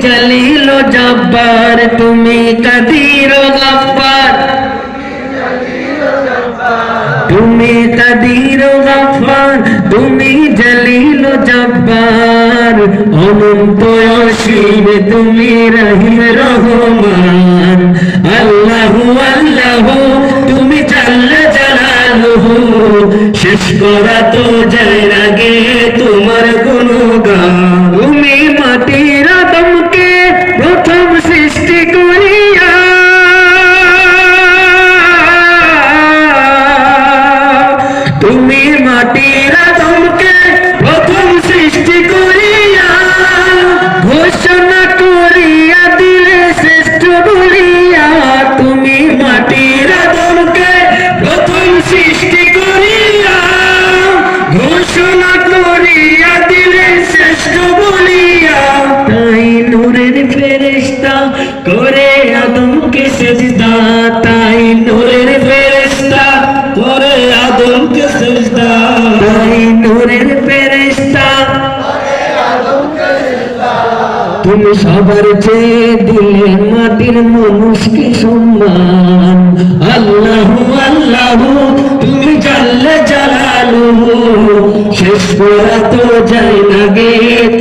জলিল জব্বার, তুমি কাদির গফফার, তুমি কাদির গফফার, তুমি জলিল জব্বার, অনন্ত অসীম তুমি রহিম রহমান। আল্লাহু আল্লাহু তুমি জাল্লে জালালুহু, শেষ করা তো যায় না গে তোমার গুণগান। তুমি মাটির আদমকে প্রথম সৃষ্টি করিয়া, তুমি মাটির আদমকে প্রথম সৃষ্টি করিয়া, ঘোষণা করিয়া দিলে শ্রেষ্ঠ বলিয়া। তুমি মাটির আদমকে প্রথম সৃষ্টি করিয়া, ঘোষণা করিয়া দিলে শ্রেষ্ঠ বলিয়া। তাই নূরের ফেরেশতা করে আদমকে সেজদা, তাই নূরের ফেরেশতা করে আদমকে সেজদা, তাই নূরের ফেরেশতা করে আদমকে সেজদা। তুমি সবার চেয়ে দিলে মাটির মানুষকে সম্মান। আল্লাহু আল্লাহু তুমি জাল্লে জালালুহু, শেষ করা তো যায় না গে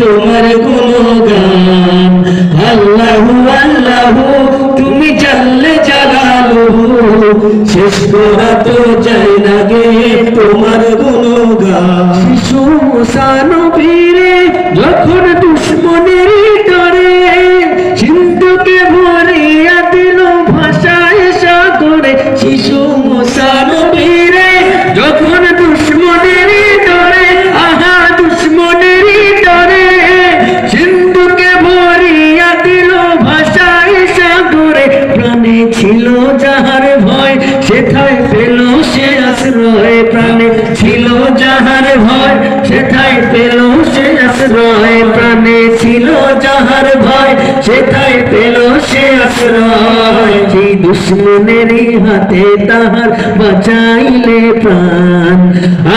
তোমার গুণগান। আল্লাহু আল্লাহু তুমি জাল্লে জালালুহু, শেষ করা তো যায় না গে তোমার গুণগান। শিশু মুসা নবীরে যখন দুশ্মনের ডরে সিন্ধুকে ভরিয়া দিল ভাষায় সাগরে। শিশু মুসা নবীরে যখন দুশ্মনের ডরে, আহা দুশ্মনের ডরে সিন্ধুকে ভরিয়া দিল ভাষায় সাগরে। প্রাণে ছিল যাহার ভয় সেথায় পেল সে আশ্রয়, প্রাণে ছিল যাহার ভয় সেথায় পেল সে আশ্রয়, প্রাণে ছিল যাহার ভয় সেথায় পেল সে আশ্রয়। সেই দুশ্মনেরই হাতে তাহার বাঁচাইলে প্রাণ।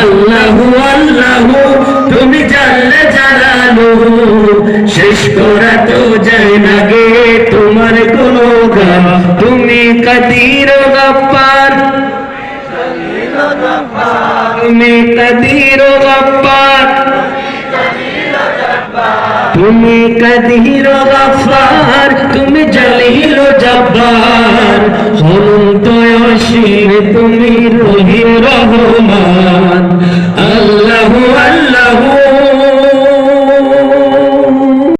আল্লাহু আল্লাহু তুমি জাল্লে জালালুহু, শেষ করা তো যায় না গে তোমার গুণগান। তুমি কাদির গফফার, তুমি কাদির গফফার, তুমি কাদির গফফার, তুমি জলিল জব্বার, অনন্ত অসীম তুমি রহিম রহমান। আল্লাহু আল্লাহু